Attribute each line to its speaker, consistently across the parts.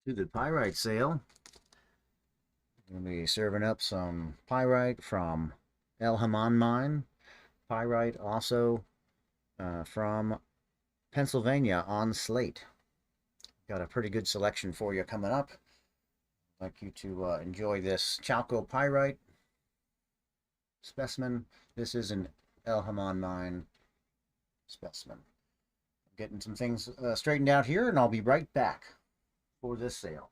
Speaker 1: To the Pyrite sale. We'll be serving up some pyrite from Hamman mine. Pyrite also from Pennsylvania on Slate. Got a pretty good selection for you coming up. I'd like you to enjoy this chalcopyrite specimen. This is an Hamman mine specimen. Getting some things straightened out here, and I'll be right back for this sale.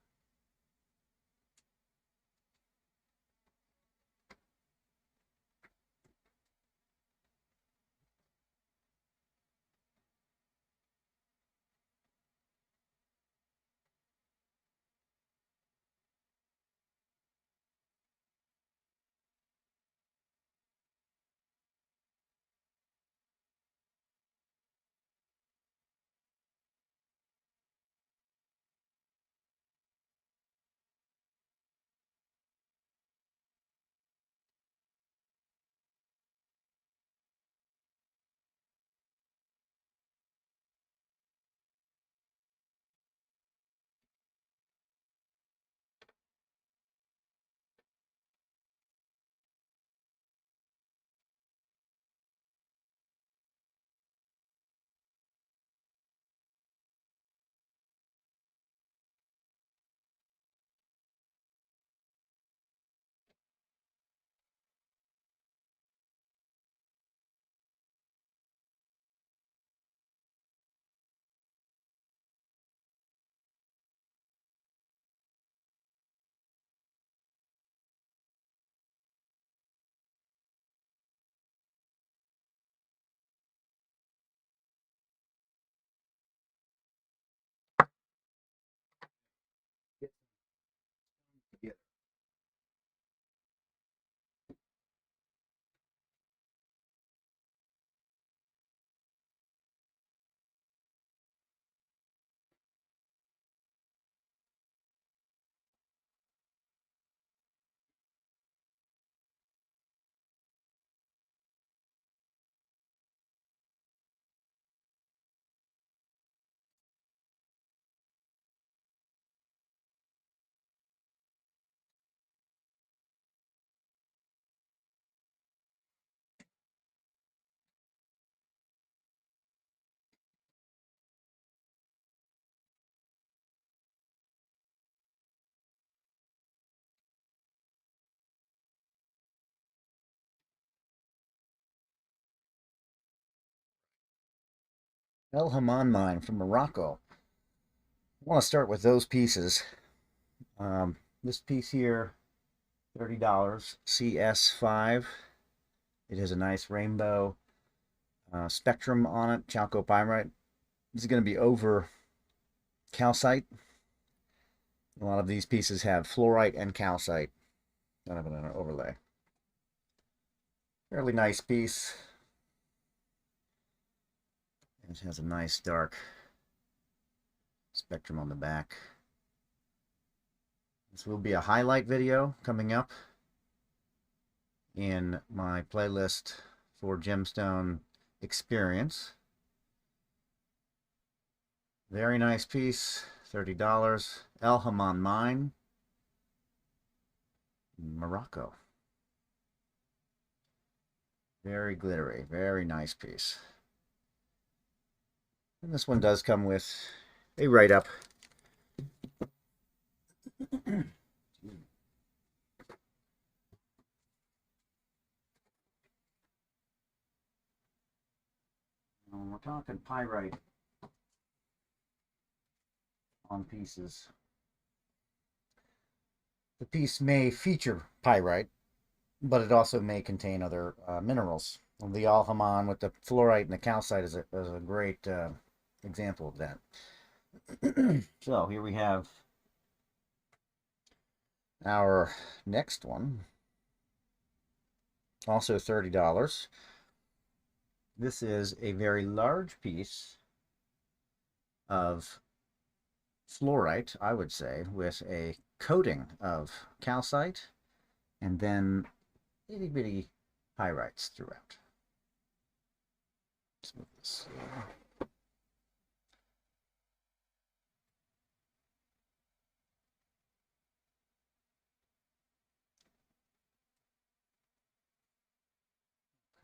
Speaker 1: Hamman mine from Morocco. I want to start with those pieces. This piece here, $30, CS5. It has a nice rainbow spectrum on it, chalcopyrite. This is going to be over calcite. A lot of these pieces have fluorite and calcite kind of an overlay. Fairly nice piece. It has a nice dark spectrum on the back. This will be a highlight video coming up in my playlist for gemstone experience. Very nice piece, $30. Hamman mine, Morocco. Very glittery, very nice piece. And this one does come with a write-up. We're talking pyrite on pieces. The piece may feature pyrite, but it also may contain other minerals. The Hamman with the fluorite and the calcite is a great example of that. So here we have our next one, also $30. This is a very large piece of fluorite, I would say, with a coating of calcite and then itty bitty pyrites throughout. Let's move this.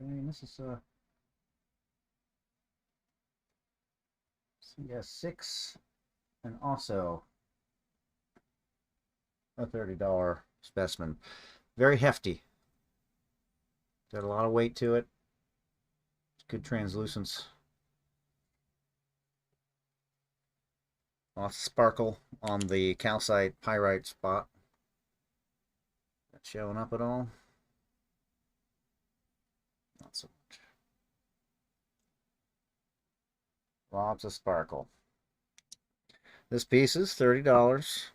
Speaker 1: Okay, and this is CS6, and also a $30 specimen. Very hefty. Got a lot of weight to it. Good translucence. Lots of sparkle on the calcite pyrite spot. That showing up at all? Not so much. Lots of sparkle. This piece is $30.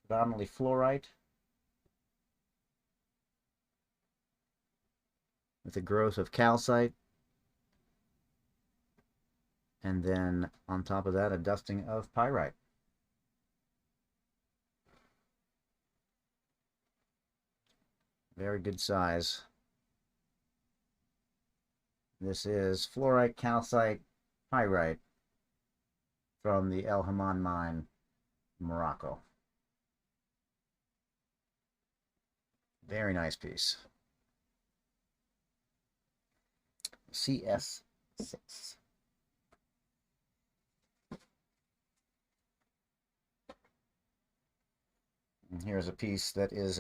Speaker 1: Predominantly fluorite, with a growth of calcite, and then on top of that a dusting of pyrite. Very good size. This is fluorite, calcite, pyrite from the El Hamman mine, Morocco. Very nice piece. CS6. And here's a piece that is,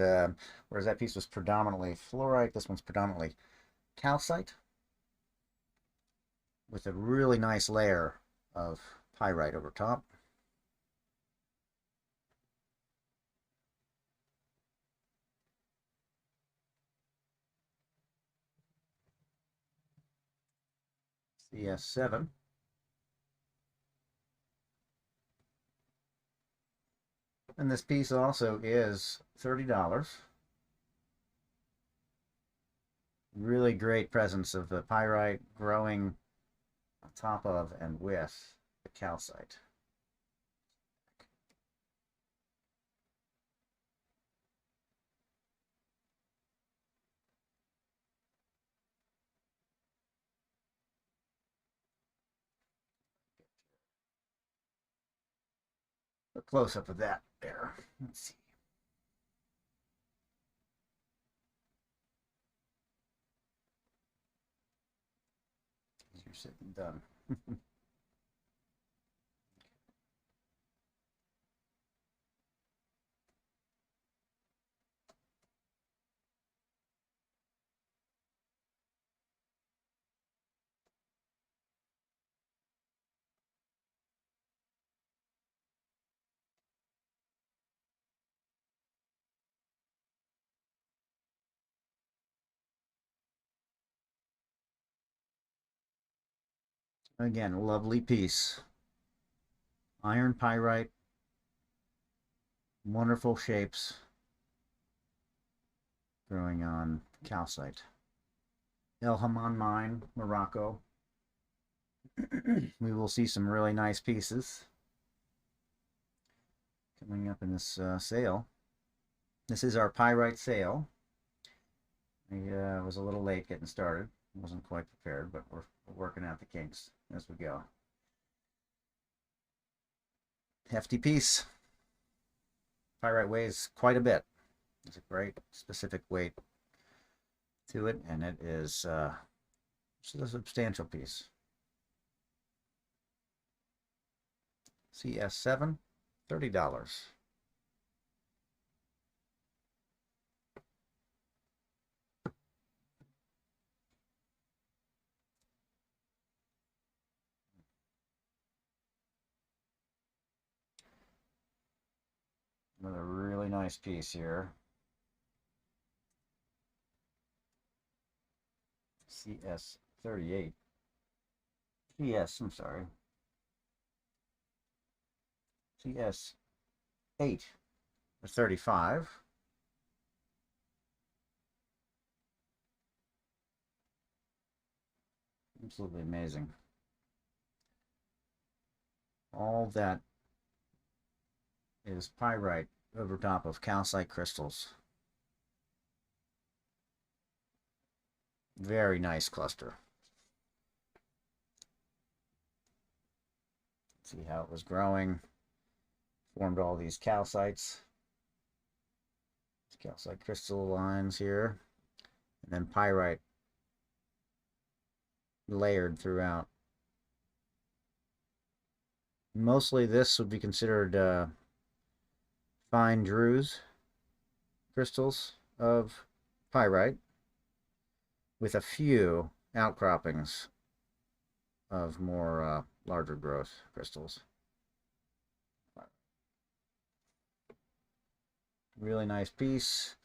Speaker 1: whereas that piece was predominantly fluorite, this one's predominantly calcite, with a really nice layer of pyrite over top. CS7. And this piece also is $30. Really great presence of the pyrite growing on top of and with the calcite. A close-up of that there. Let's see. You're sitting done. Again, lovely piece. Iron pyrite. Wonderful shapes growing on calcite. El Hamman mine, Morocco. We will see some really nice pieces coming up in this sale. This is our Pyrite sale. I was a little late getting started. Wasn't quite prepared, but we're working out the kinks as we go. Hefty piece. Pyrite weighs quite a bit. It's a great specific weight to it, and it is a substantial piece. CS7, $30. Another really nice piece here. CS38. I'm sorry. CS8 or 35. Absolutely amazing. All that is pyrite over top of calcite crystals. Very nice cluster. See how it was growing. Formed all these calcites. Calcite crystal lines here. and then pyrite layered throughout. Mostly this would be considered fine druze crystals of pyrite with a few outcroppings of more larger growth crystals. Really nice piece.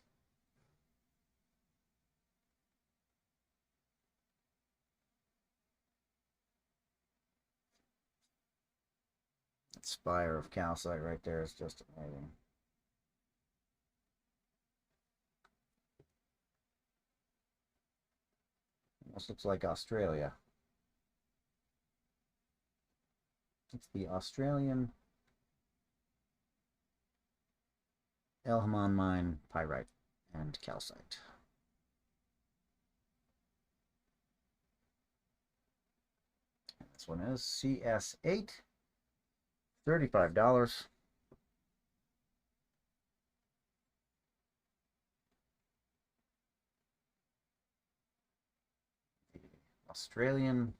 Speaker 1: That spire of calcite right there is just amazing. Almost looks like Australia. It's the Australian Hamman mine pyrite and calcite. And this one is CS8, $35. The Australian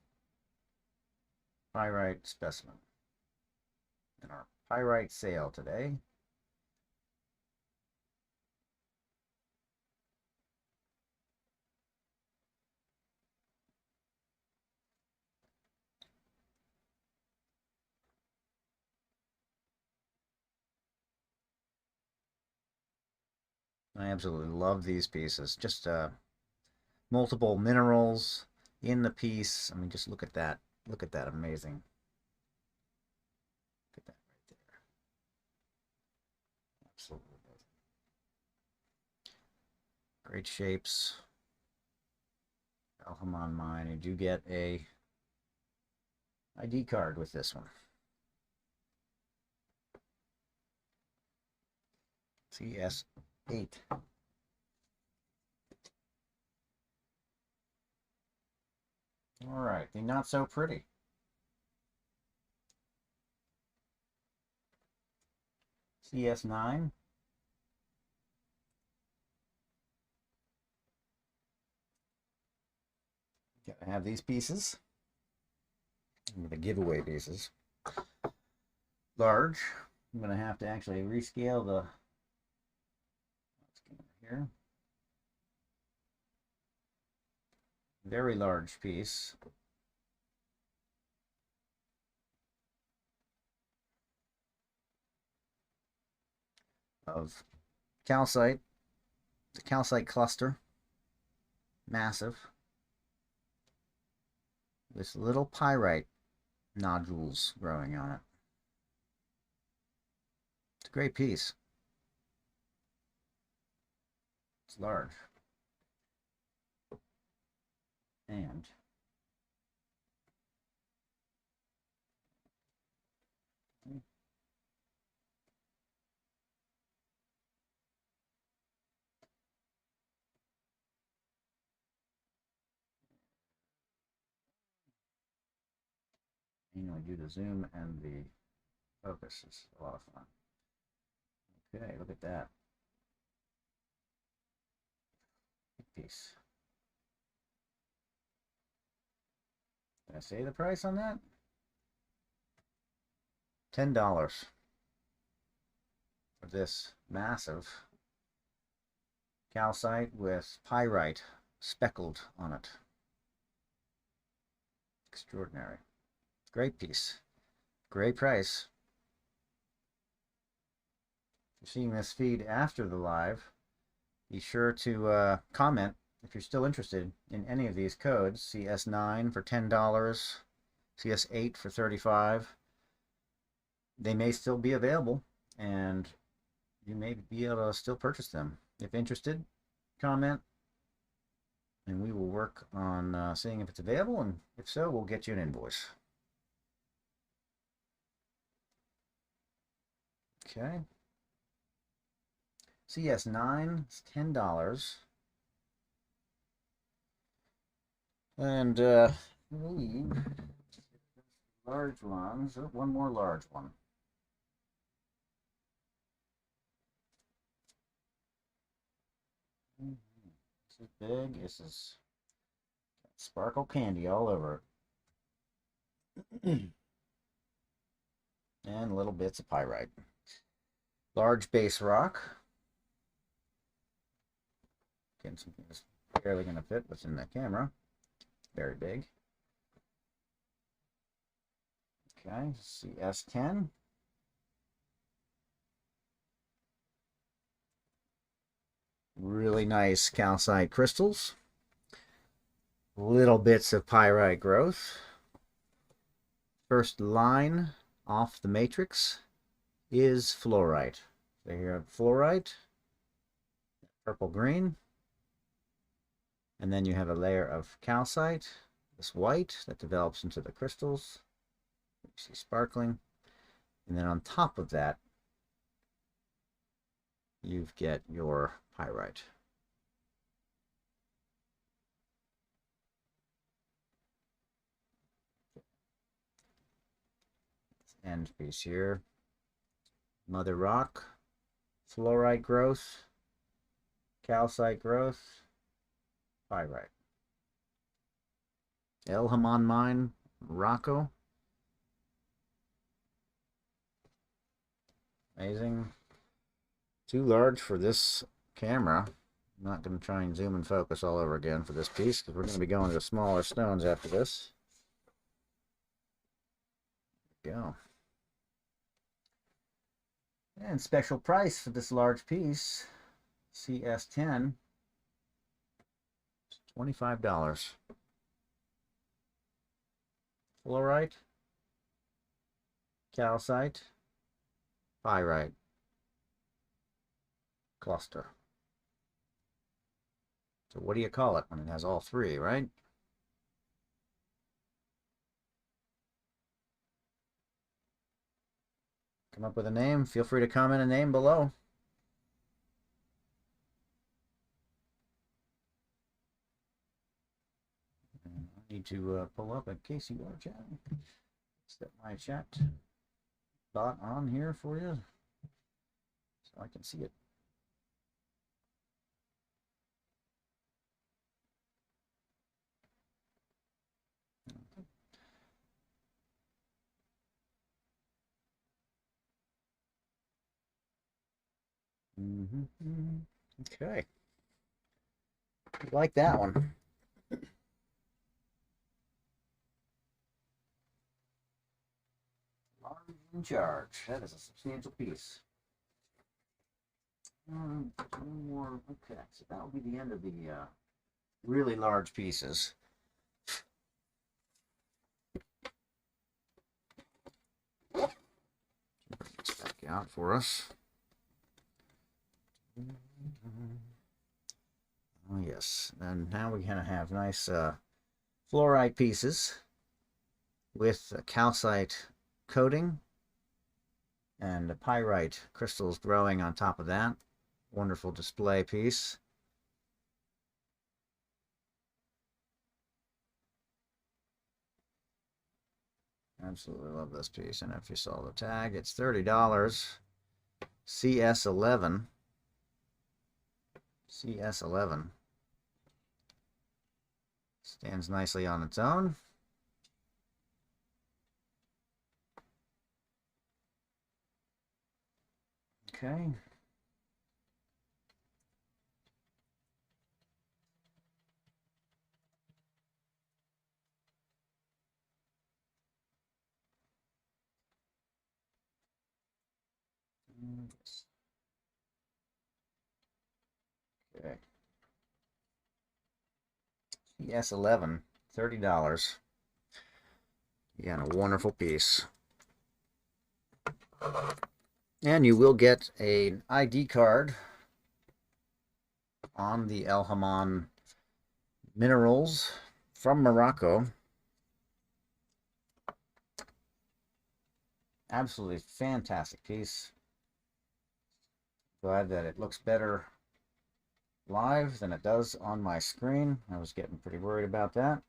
Speaker 1: Pyrite specimen in our Pyrite sale today. I absolutely love these pieces. Just multiple minerals in the piece. I mean, just look at that. Look at that. Amazing. Look at that right there. Absolutely amazing. Great shapes. Hamman mine. You do get a ID card with this one. CS8. All right, the not so pretty. CS9. Gotta have these pieces. The giveaway pieces. Large. I'm gonna have to actually rescale the. Let's get over here. Very large piece. Of calcite. The calcite cluster. Massive. With little pyrite nodules growing on it. It's a great piece. It's large. And do the zoom and the focus is a lot of fun. Okay, look at that. Piece. Did I say the price on that? $10 for this massive calcite with pyrite speckled on it. Extraordinary. Great piece. Great price. If you're seeing this feed after the live, be sure to comment if you're still interested in any of these codes. CS9 for $10, CS8 for $35. They may still be available, and you may be able to still purchase them. If interested, comment, and we will work on seeing if it's available, and if so, we'll get you an invoice. Okay. CS9 is $10. And I believe large ones. Oh, one more large one. This is big. This is sparkle candy all over it. And little bits of pyrite. Large base rock. Again, something that's barely going to fit within the camera. Very big. Okay, CS10. Really nice calcite crystals. Little bits of pyrite growth. First line off the matrix is fluorite. So you have fluorite, purple green, and then you have a layer of calcite, this white that develops into the crystals. You see sparkling, and then on top of that, you get your pyrite. End piece here. Mother rock, fluorite growth, calcite growth, pyrite. El Hamman mine, Morocco. Amazing. Too large for this camera. I'm not going to try and zoom and focus all over again for this piece because we're going to be going to smaller stones after this. There we go. And special price for this large piece, CS10, $25. Fluorite, calcite, pyrite cluster. So what do you call it when it has all three, right? Come up with a name. Feel free to comment a name below. And I need to pull up in case you are chatting. Set my chat bot on here for you so I can see it. Okay. Like that one. Large in charge. That is a substantial piece. Two more. Okay, so that will be the end of the really large pieces. Bring this back out for us. Oh yes, and now we're gonna have nice fluorite pieces with a calcite coating and the pyrite crystals growing on top of that. Wonderful display piece. Absolutely love this piece, and if you saw the tag, it's $30. CS11. CS11 stands nicely on its own. Okay. Okay. CS11, $30. You got a wonderful piece. And you will get an ID card on the El Hamman minerals from Morocco. Absolutely fantastic piece. Glad that it looks better live than it does on my screen. I was getting pretty worried about that.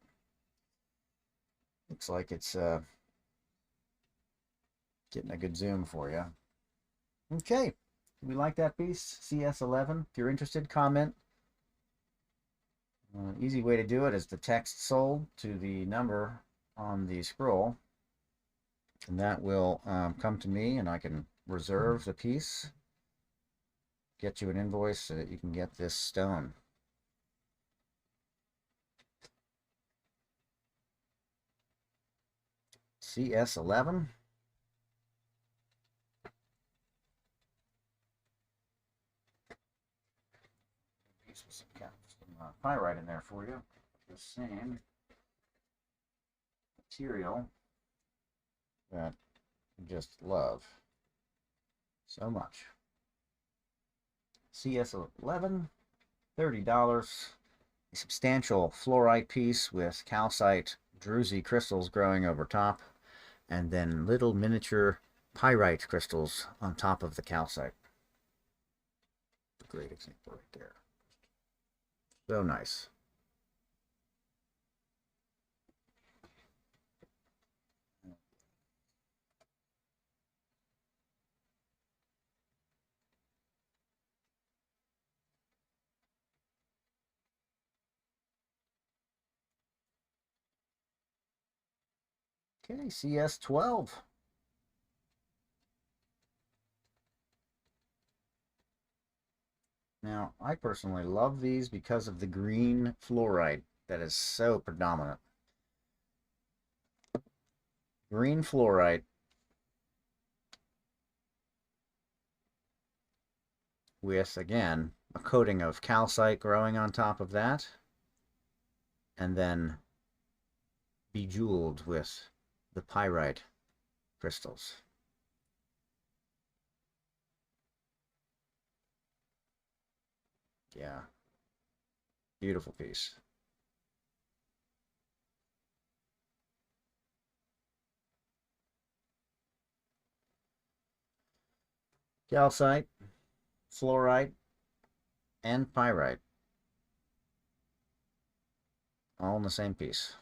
Speaker 1: Looks like it's getting a good zoom for you. Okay, we like that piece, CS11. If you're interested, comment. Easy way to do it is the text sold to the number on the scroll, and that will come to me, and I can reserve the piece, get you an invoice so that you can get this stone. CS11. Piece with some pyrite in there for you. The same material that I just love so much. CS11, $30. A substantial fluorite piece with calcite druzy crystals growing over top, and then little miniature pyrite crystals on top of the calcite. A great example right there. So nice. Okay, CS12. Now, I personally love these because of the green fluorite that is so predominant. Green fluorite with, again, a coating of calcite growing on top of that, and then bejeweled with the pyrite crystals. Yeah, beautiful piece. Calcite, fluorite, and pyrite, all in the same piece.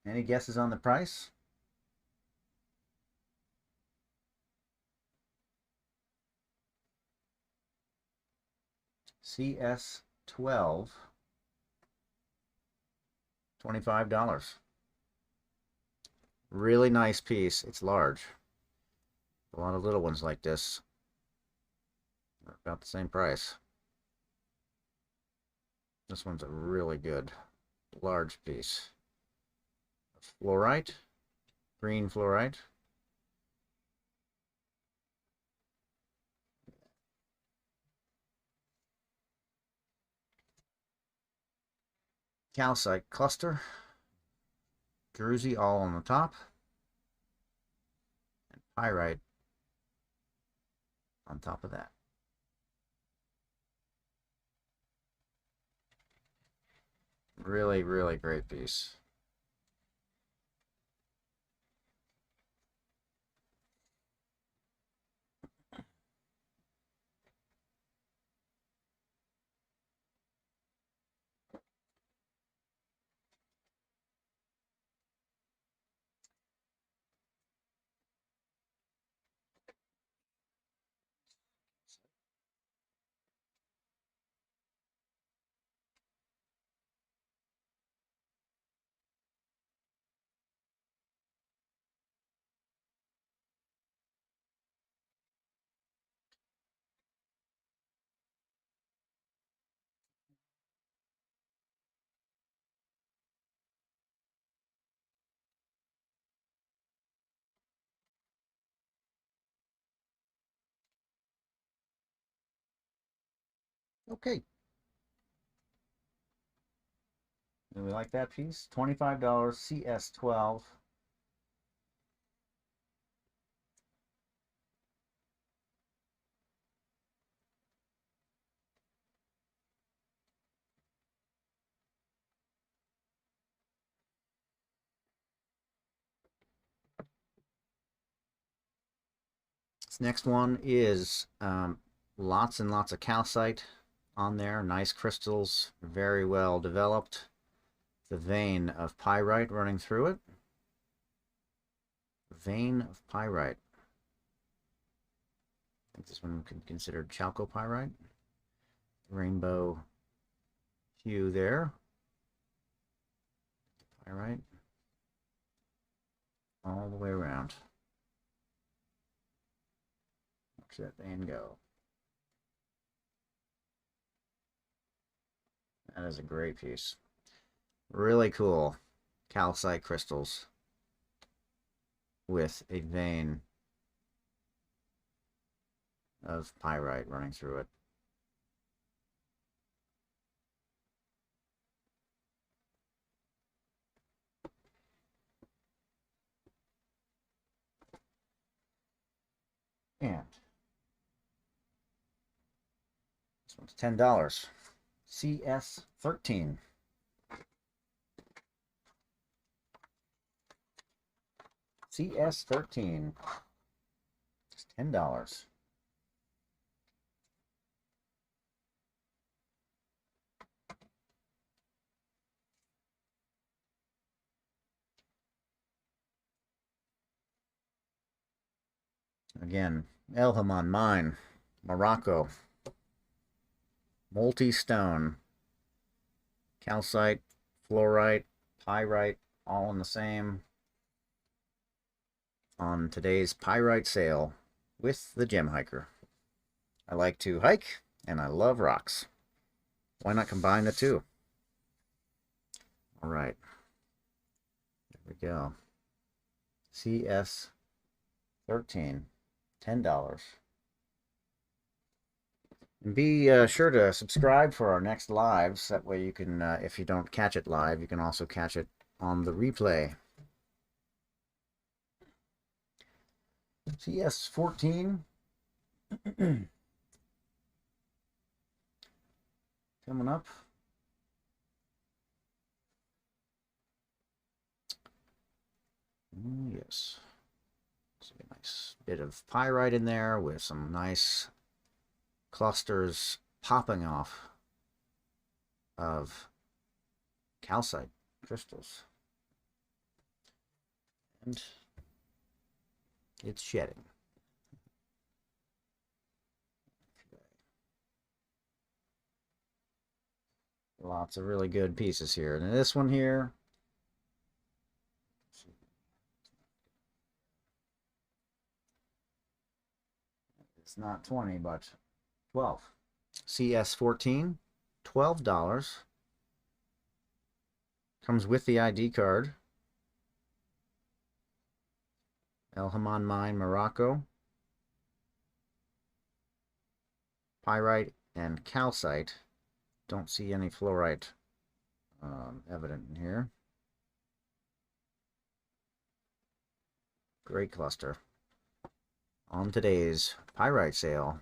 Speaker 1: Any guesses on the price? CS12, $25. Really nice piece. It's large. A lot of little ones like this are about the same price. This one's a really good large piece. Fluorite, green fluorite. Calcite cluster, druzy all on the top, and pyrite on top of that. Really, really great piece. Okay. Do we like that piece? $25 CS12. This next one is lots and lots of calcite on there. Nice crystals, very well developed. The vein of pyrite running through it. Vein of pyrite. think this one could be considered chalcopyrite. Rainbow hue there. Pyrite. All the way around. Watch that vein go. That is a great piece. Really cool calcite crystals with a vein of pyrite running through it. And this one's $10. CS13. CS13. It's $10. Again, El Hamman Mine, Morocco. Multi-stone. Calcite, fluorite, pyrite, all in the same. On today's Pyrite sale with the Gem Hiker. I like to hike, and I love rocks. Why not combine the two? All right. There we go. CS13. $10. And be sure to subscribe for our next lives. That way you can, if you don't catch it live, you can also catch it on the replay. CS14. Coming up. Yes. See a nice bit of pyrite in there with some nice clusters popping off of calcite crystals. And it's shedding. Lots of really good pieces here. And this one here, it's not 20, but 12. CS14, $12. Comes with the ID card. El Hamman Mine, Morocco. Pyrite and calcite. Don't see any fluorite evident in here. Great cluster. On today's Pyrite sale.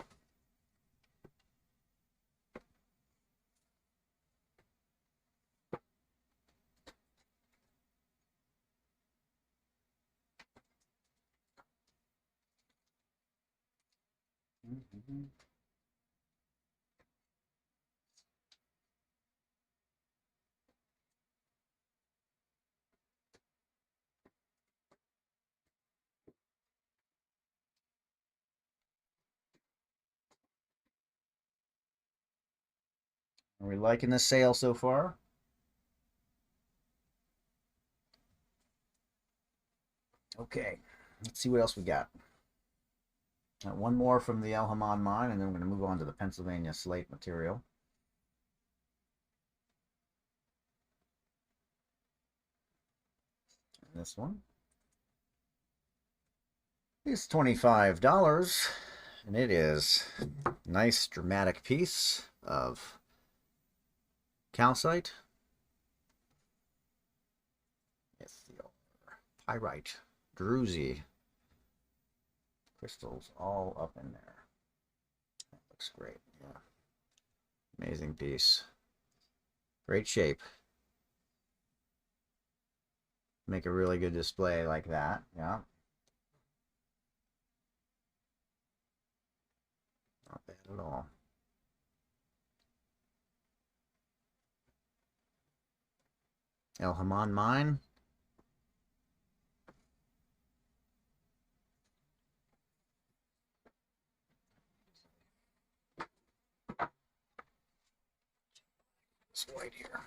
Speaker 1: Are we liking this sale so far? Okay, let's see what else we got. One more from the El Hamman Mine, and then we're going to move on to the Pennsylvania Slate material. And this one is $25, and it is a nice dramatic piece of calcite. Yes, the pyrite, druzy crystals all up in there. That looks great. Yeah, amazing piece. Great shape. Make a really good display like that. Yeah. Not bad at all. El Hamman Mine. white here.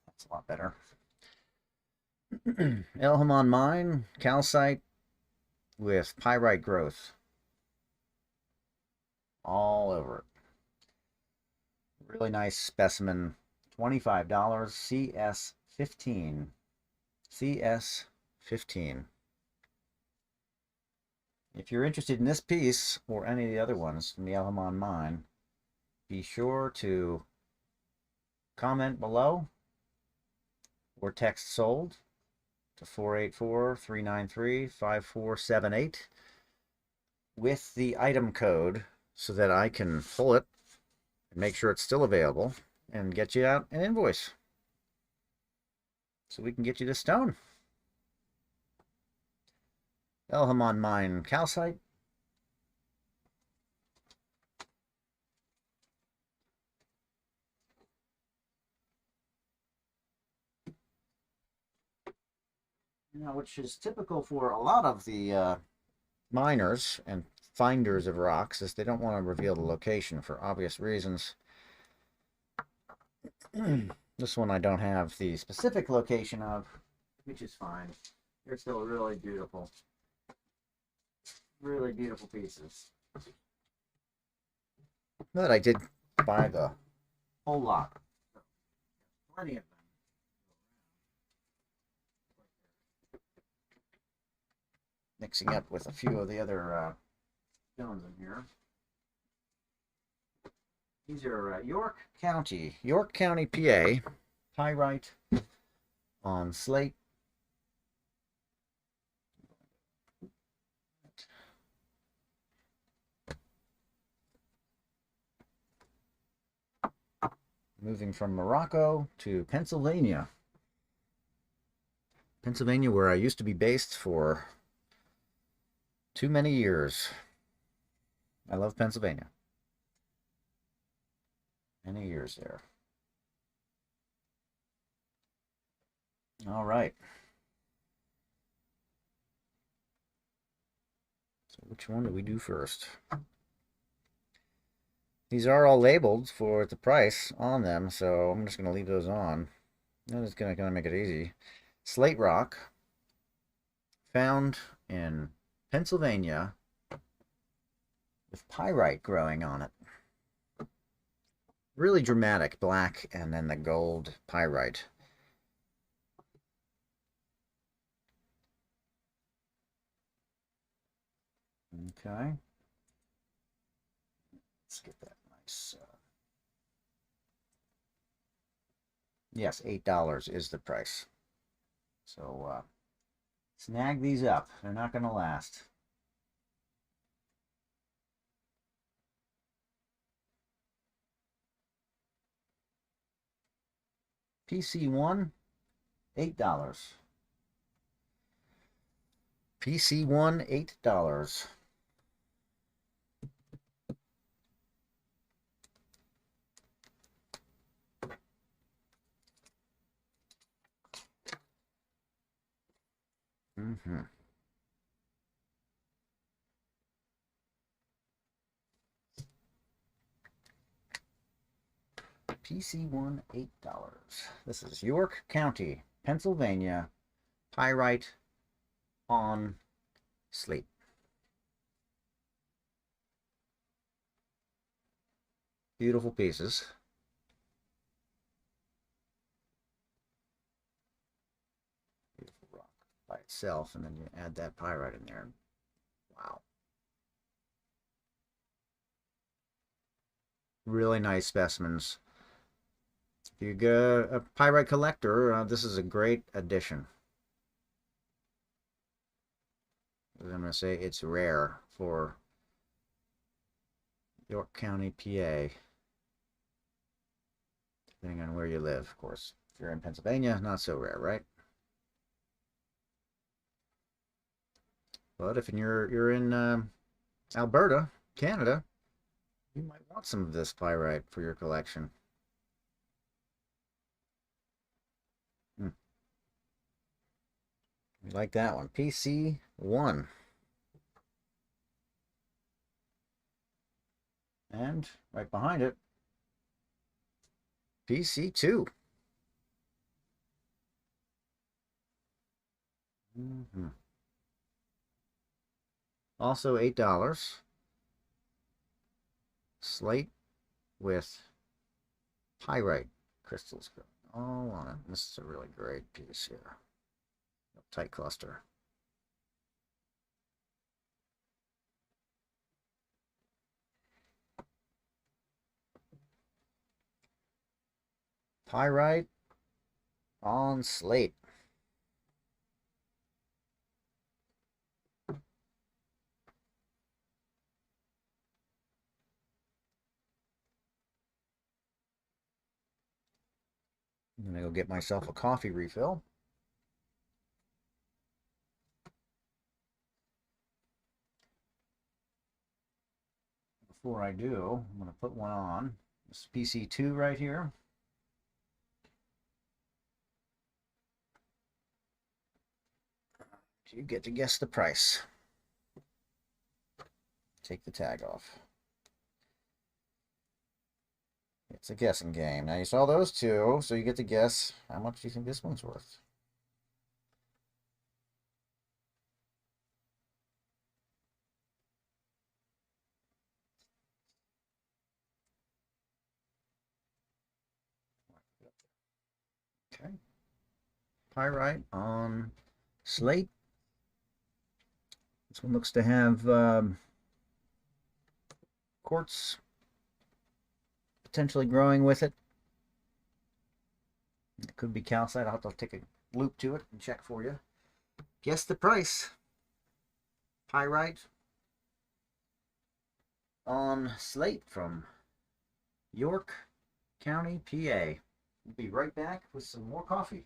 Speaker 1: That's a lot better. El Hamman mine, calcite with pyrite growth all over it. Really nice specimen. $25, CS15. CS15. If you're interested in this piece or any of the other ones from the El Hamman mine, be sure to comment below or text sold to 484-393-5478 with the item code so that I can pull it and make sure it's still available and get you out an invoice so we can get you this stone. El Hamman mine calcite. Now, which is typical for a lot of the miners and finders of rocks, is they don't want to reveal the location for obvious reasons. This one I don't have the specific location of, which is fine. They're still really beautiful pieces. But I did buy the whole lot. Plenty of them. Mixing up with a few of the other stones in here. These are York County, PA, pyrite on slate. Moving from Morocco to Pennsylvania. Pennsylvania, where I used to be based for too many years. I love Pennsylvania. Many years there. All right. So which one do we do first? These are all labeled for the price on them, so I'm just going to leave those on. I'm just going to make it easy. Slate rock, found in Pennsylvania, with pyrite growing on it. Really dramatic black and then the gold pyrite. Okay. Let's get that nice. Yes, $8 is the price. So snag these up. They're not going to last. PC1, $8. PC1, $8. PC1, $8. This is York County, Pennsylvania, pyrite on slate. Beautiful pieces. Beautiful rock by itself, and then you add that pyrite in there. Wow. Really nice specimens. If you're a pyrite collector, this is a great addition. I'm going to say it's rare for York County, PA. Depending on where you live, of course. If you're in Pennsylvania, not so rare, right? But if you're in Alberta, Canada, you might want some of this pyrite for your collection. You like that one. PC1. And right behind it, PC2. Also $8. Slate with Pyrite crystals all on it. This is a really great piece here. Tight cluster. Pyrite on slate. I'm gonna go get myself a coffee refill. Before I do, I'm gonna put one on. This is PC2 right here. You get to guess the price. Take the tag off. It's a guessing game. Now you saw those two, so you get to guess how much do you think this one's worth. Okay. Pyrite on slate. This one looks to have quartz potentially growing with it. It could be calcite. I'll have to take a loop to it and check for you. Guess the price. Pyrite on slate from York County, PA. We'll be right back with some more coffee.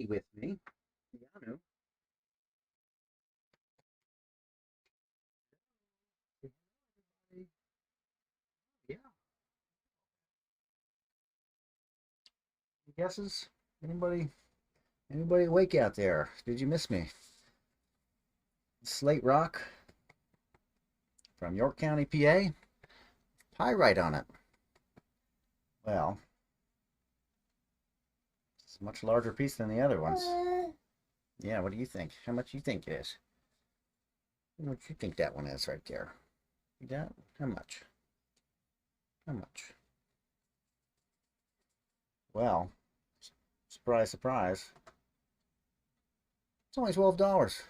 Speaker 1: with me. Yanu. Yeah. Any guesses? Anybody awake out there? Did you miss me? Slate rock from York County, PA. Pyrite on it. Well, it's a much larger piece than the other ones. Yeah, what do you think? How much do you think it is? How much do you think that one is right there? Yeah, how much? How much? Well, surprise, surprise. It's only $12.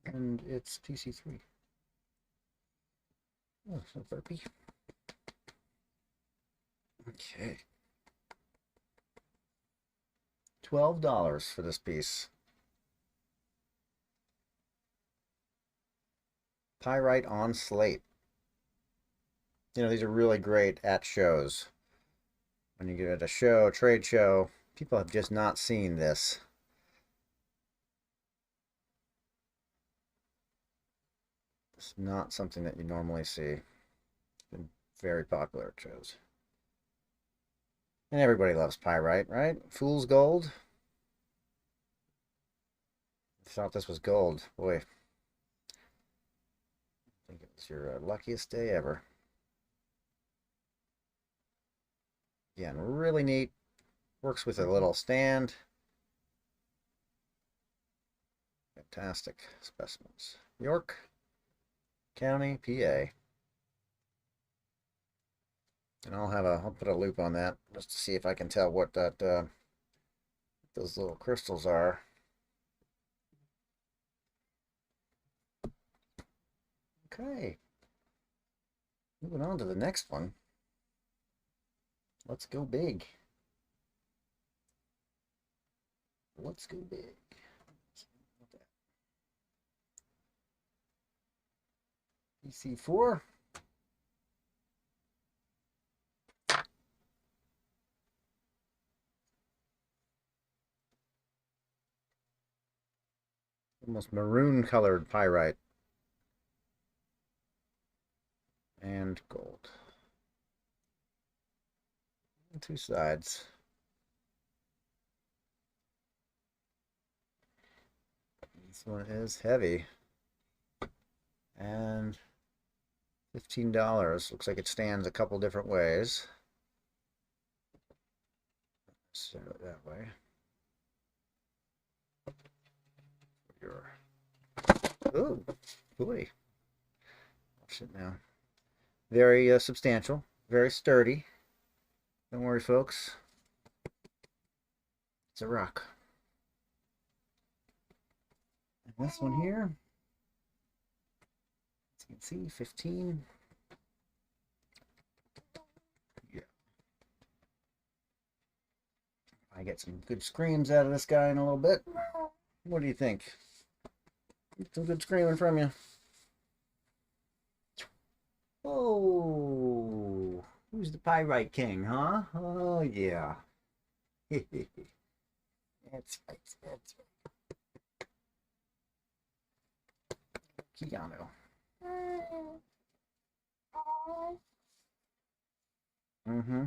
Speaker 1: And it's TC3. Oh, it's no burpee. Okay. $12 for this piece. Pyrite on slate. You know, these are really great at shows. When you get at a show, trade show, people have just not seen this. It's not something that you normally see. It's been very popular at shows. And everybody loves pyrite, right? Fool's gold. I thought this was gold. Boy, I think it was your luckiest day ever. Again, really neat. Works with a little stand. Fantastic specimens. York County, PA. And I'll put a loop on that just to see if I can tell what those little crystals are. Okay. Moving on to the next one. Let's go big. Let's go big. PC4. Almost maroon colored pyrite. And gold. And two sides. This one is heavy. And $15. Looks like it stands a couple different ways. Set it that way. Oh, boy. Watch it now. Very substantial, very sturdy. Don't worry, folks. It's a rock. And this one here, as you can see, 15. Yeah. I get some good screams out of this guy in a little bit. What do you think? Get some good screaming from you. Oh, who's the Pyrite King, huh? Oh, yeah. That's right, that's right. Keanu. Mm-hmm.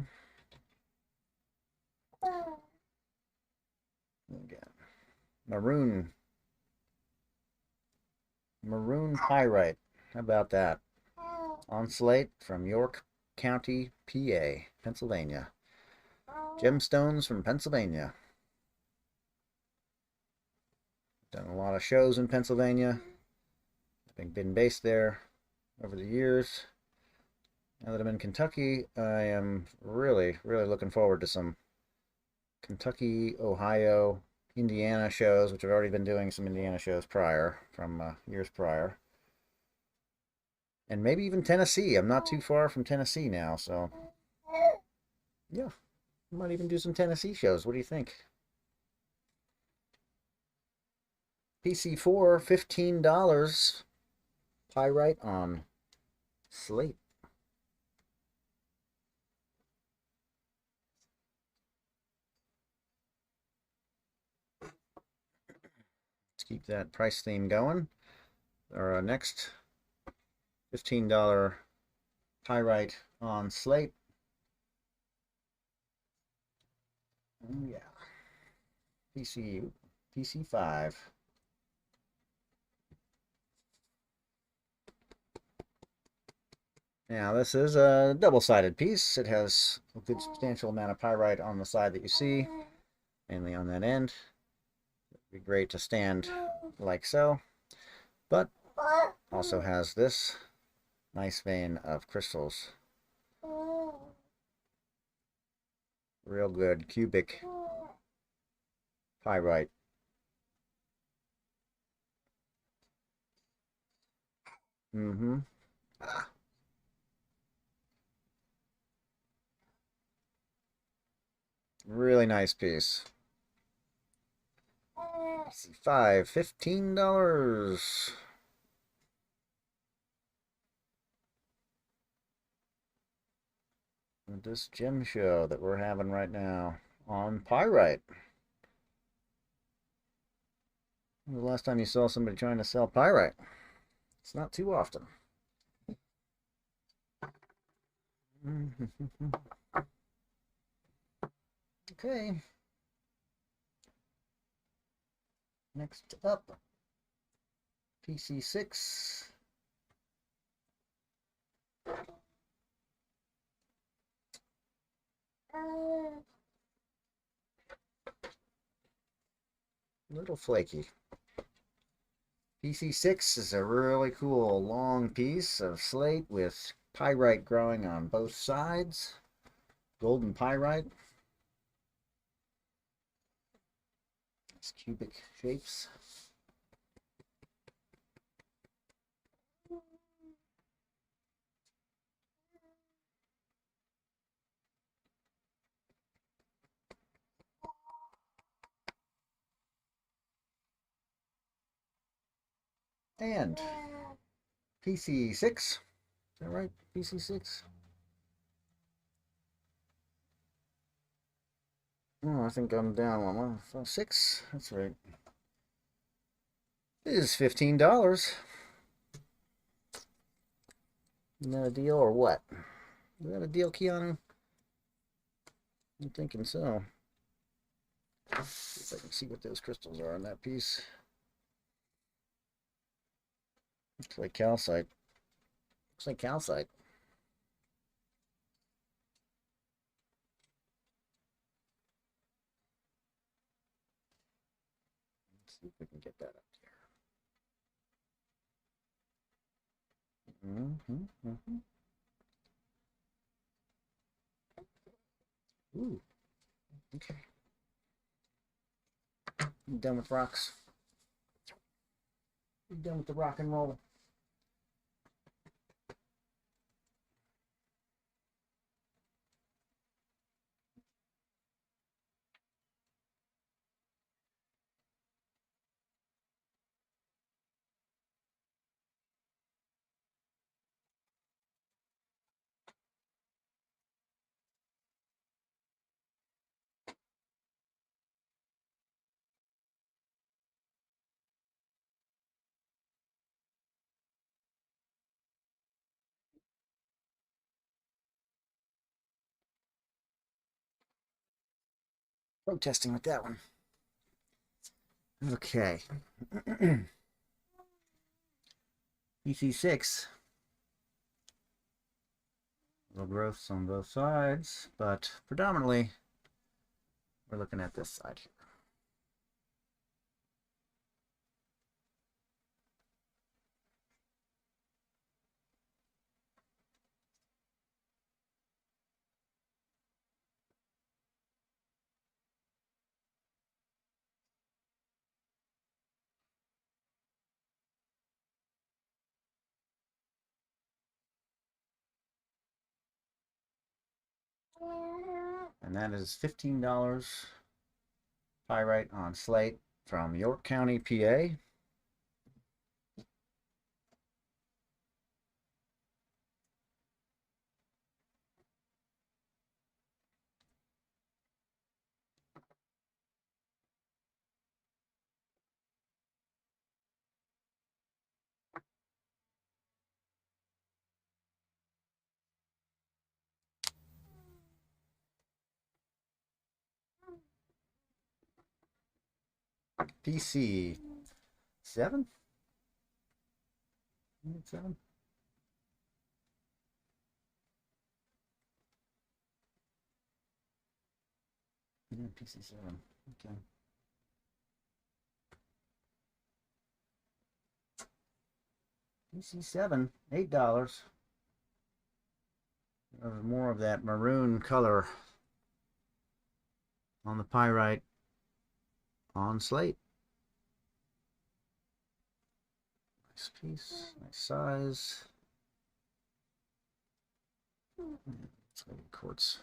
Speaker 1: Again. Maroon Pyrite. How about that? On slate from York County, PA, Pennsylvania. Gemstones from Pennsylvania. Done a lot of shows in Pennsylvania. I've been based there over the years. Now that I'm in Kentucky, I am really, really looking forward to some Kentucky, Ohio, Indiana shows, which I've already been doing some Indiana shows prior, from years prior. And maybe even Tennessee. I'm not too far from Tennessee now, so yeah, I might even do some Tennessee shows. What do you think? PC4, $15. Pyrite on slate. Let's keep that price theme going. Our next $15 Pyrite on Slate. Oh yeah. PC5. Now this is a double-sided piece. It has a good substantial amount of pyrite on the side that you see, mainly on that end. It'd be great to stand like so, but also has this nice vein of crystals. Real good cubic pyrite. Mm-hmm. Ah. Really nice piece. $15. This gem show that we're having right now on Pyrite. When was the last time you saw somebody trying to sell Pyrite? It's not too often. Okay. Next up, PC6. Little flaky. PC6 is a really cool long piece of slate with pyrite growing on both sides. Golden pyrite. It's cubic shapes. And PC6. Is that right? PC6? Oh, I think I'm down one. 6. That's right. It is $15. Is that a deal or what? Is that a deal, Keanu? I'm thinking so. See if I can see what those crystals are on that piece. Looks like calcite. Looks like calcite. Let's see if we can get that up here. Ooh, okay. I'm done with rocks. I'm done with the rock and roll. Protesting with that one. Okay. PC6. Little growths on both sides, but predominantly we're looking at this side here. And that is $15 pyrite on slate from York County, PA. PC 7? 7? Yeah, PC 7. Okay. PC 7, $8. There's more of that maroon color on the pyrite on slate. Nice piece, nice size. Let's go with quartz.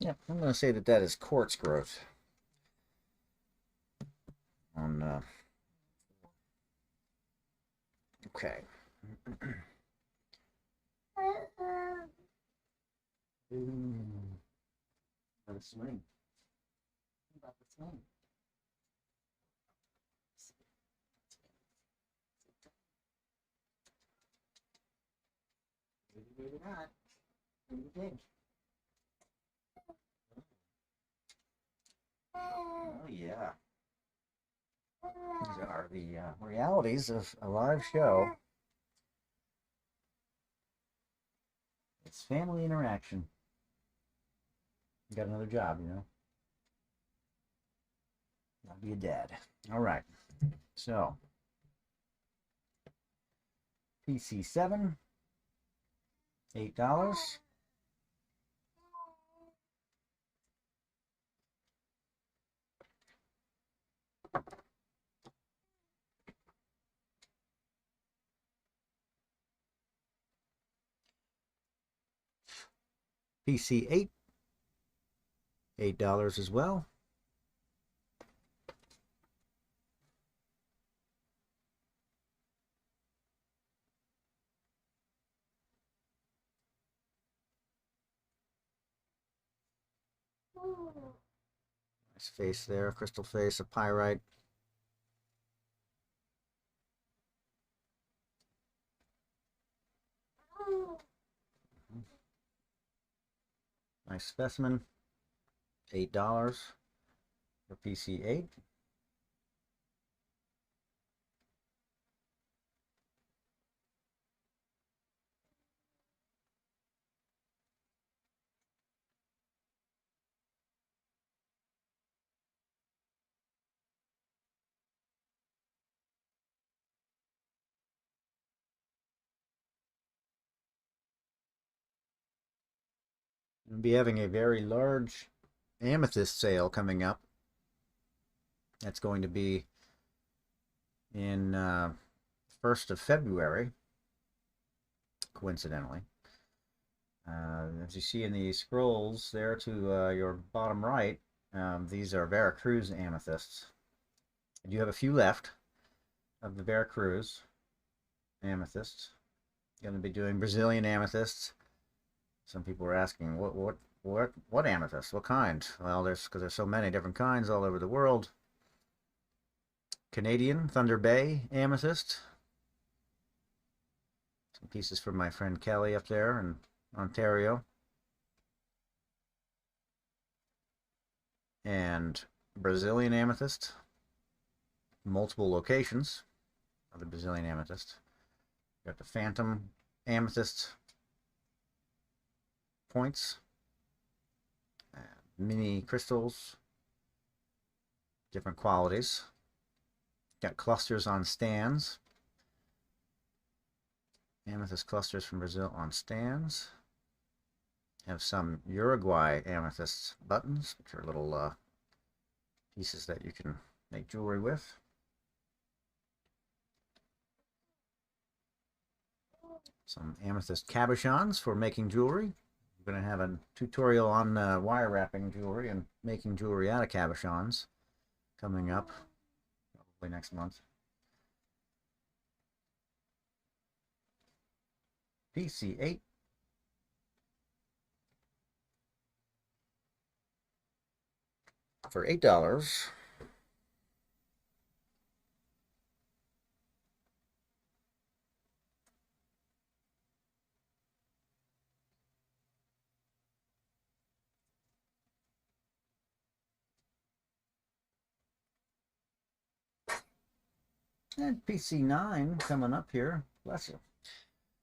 Speaker 1: Yeah, I'm going to say that that is quartz growth on okay. About the swing. About the swing. Maybe not. What do you think? Oh yeah. These are the realities of a live show. It's family interaction. You got another job, you know. Gotta be a dad. All right. So, PC 7, $8. PC 8, $8 as well. Nice face there, crystal face of pyrite. Nice specimen, $8 for PC 8. We'll be having a very large amethyst sale coming up. That's going to be in 1st of February, coincidentally. As you see in the scrolls there to your bottom right, these are Veracruz amethysts. I do have a few left of the Veracruz amethysts. Going to be doing Brazilian amethysts. Some people were asking, what amethyst? What kind? Well, because there's so many different kinds all over the world. Canadian Thunder Bay amethyst. Some pieces from my friend Kelly up there in Ontario. And Brazilian amethyst. Multiple locations of the Brazilian amethyst. Got the phantom amethyst points. Mini crystals. Different qualities. Got clusters on stands. Amethyst clusters from Brazil on stands. Have some Uruguay amethyst buttons, which are little pieces that you can make jewelry with. Some amethyst cabochons for making jewelry. We're going to have a tutorial on wire wrapping jewelry and making jewelry out of cabochons coming up probably next month. PC 8, for $8. And PC9 coming up here. Bless you.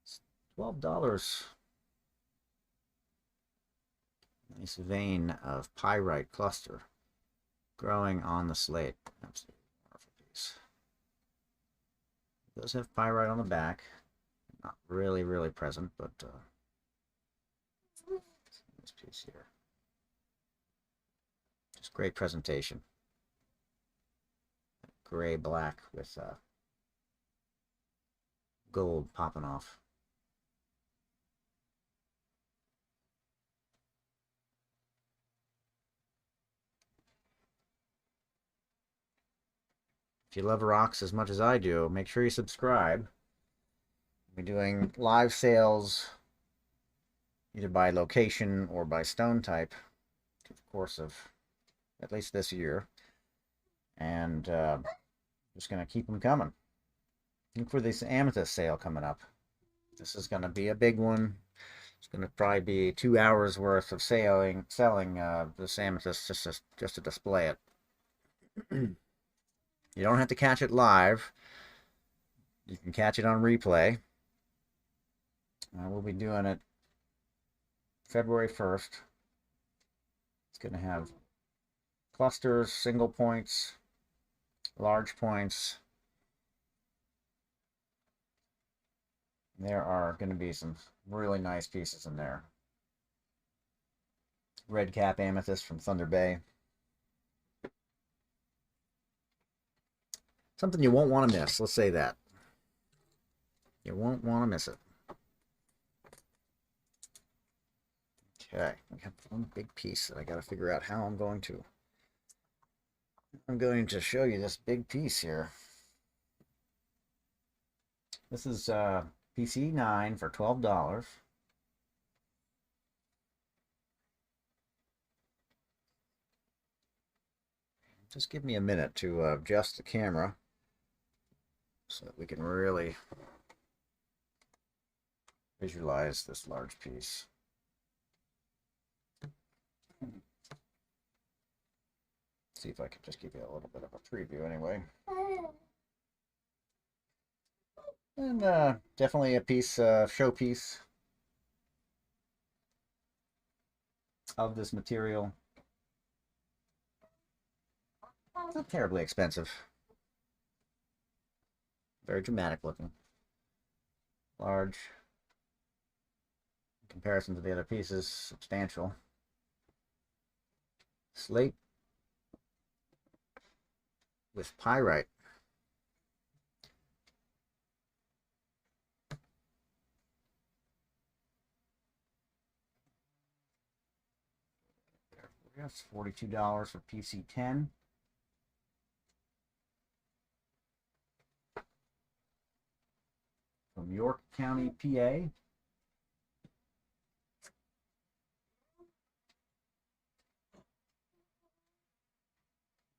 Speaker 1: It's $12. Nice vein of pyrite cluster growing on the slate. Absolutely wonderful piece. It does have pyrite on the back. Not really present, but this piece here. Just great presentation. Gray black with gold popping off. If you love rocks as much as I do, make sure you subscribe. We're doing live sales either by location or by stone type through the course of at least this year. And just going to keep them coming. Look for this Amethyst Sale coming up. This is going to be a big one. It's going to probably be 2 hours worth of selling this amethyst just to display it. You don't have to catch it live. You can catch it on replay. We'll be doing it February 1st. It's going to have clusters, single points, large points. There are going to be some really nice pieces in there. Red cap amethyst from Thunder Bay. Something you won't want to miss. Let's say that. You won't want to miss it. Okay, we have one big piece that I got to figure out how I'm going to show you this big piece here. This is PC9 for $12. Just give me a minute to adjust the camera so that we can really visualize this large piece. See if I can just give you a little bit of a preview anyway. And definitely a piece, showpiece of this material. Not terribly expensive. Very dramatic looking. Large. In comparison to the other pieces, substantial. Slate with pyrite. Yes, $42 for PC10. From York County, PA.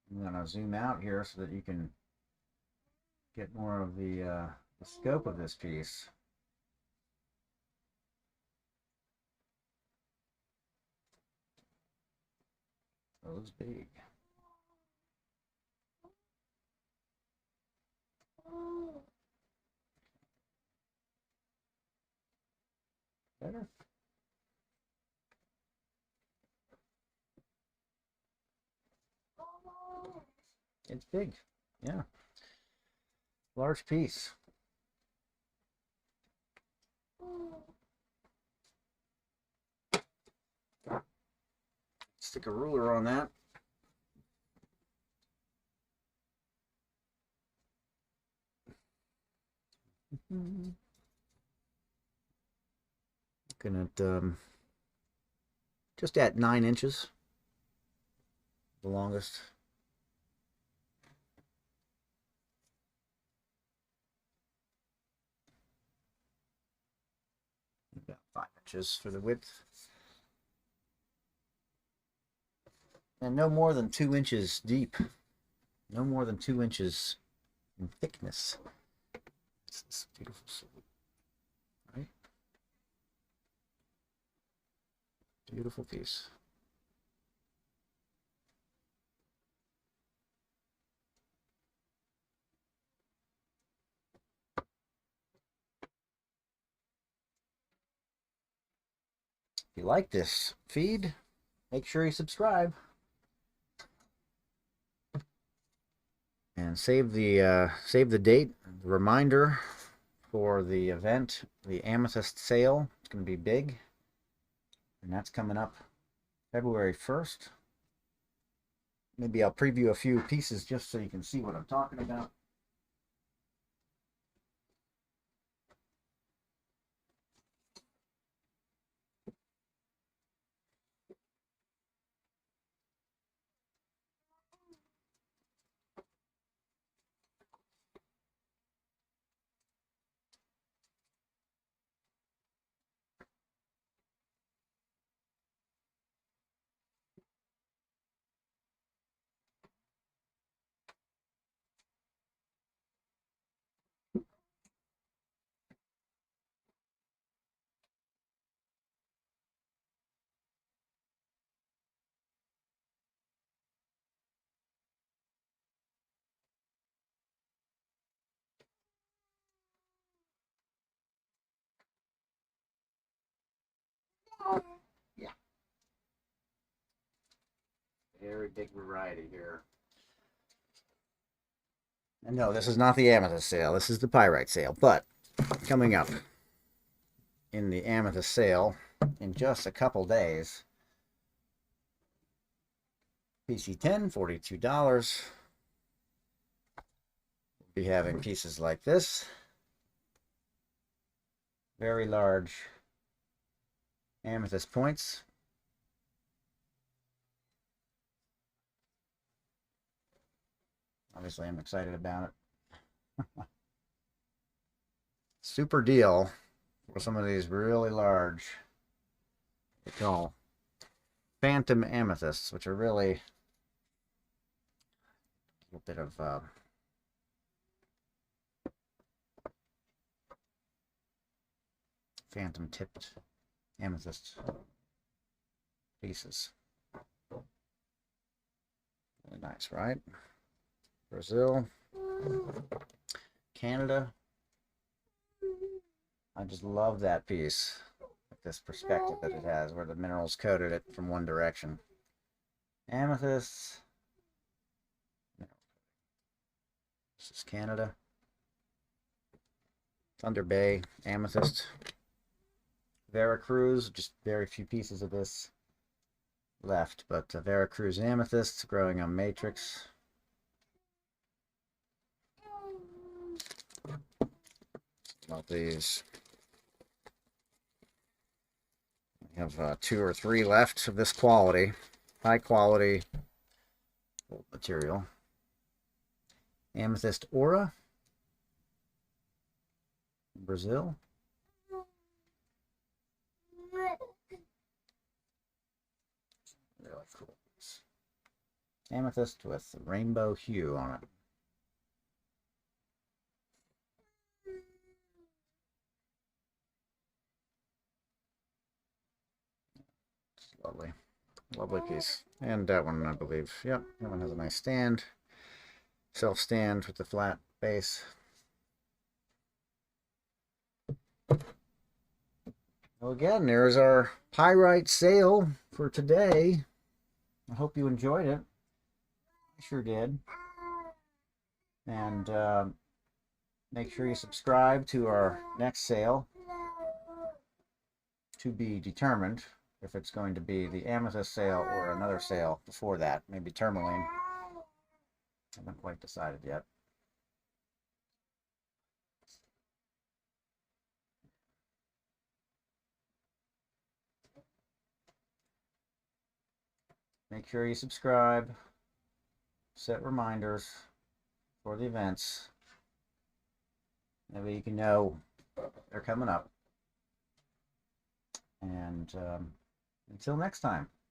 Speaker 1: I'm going to zoom out here so that you can get more of the scope of this piece. Oh, it's big. Better? It's big. Yeah. Large piece. Stick a ruler on that. Looking at just at 9 inches, the longest. About 5 inches for the width. and no more than 2 inches deep. No more than 2 inches in thickness. It's this beautiful silver, right? Beautiful piece. If you like this feed, make sure you subscribe. And save the date, the reminder for the event, the Amethyst Sale. It's going to be big, and that's coming up February 1st. Maybe I'll preview a few pieces just so you can see what I'm talking about. Yeah, very big variety here. And no, this is not the Amethyst Sale. This is the Pyrite Sale. But coming up in the Amethyst Sale in just a couple days, PC10, $42. We'll be having pieces like this. Very large amethyst points. Obviously, I'm excited about it. Super deal for some of these really large, they call phantom amethysts, which are really a little bit of phantom tipped amethyst pieces. Really nice, right? Brazil, Canada. I just love that piece. This perspective that it has, where the minerals coated it from one direction. Amethysts. This is Canada. Thunder Bay, amethyst. Veracruz, just very few pieces of this left, but Veracruz amethyst growing on matrix. Love these. We have 2 or 3 left of this quality, high quality material. Amethyst Aura, Brazil. Really cool. Amethyst with rainbow hue on it. It's lovely. Lovely piece. And that one, I believe. Yep, that one has a nice stand. Self-stand with the flat base. Well, again, there's our Pyrite sale for today. I hope you enjoyed it. I sure did. And make sure you subscribe to our next sale, to be determined if it's going to be the Amethyst sale or another sale before that, maybe tourmaline. I haven't quite decided yet. Make sure you subscribe, set reminders for the events. That way you can know they're coming up. And until next time.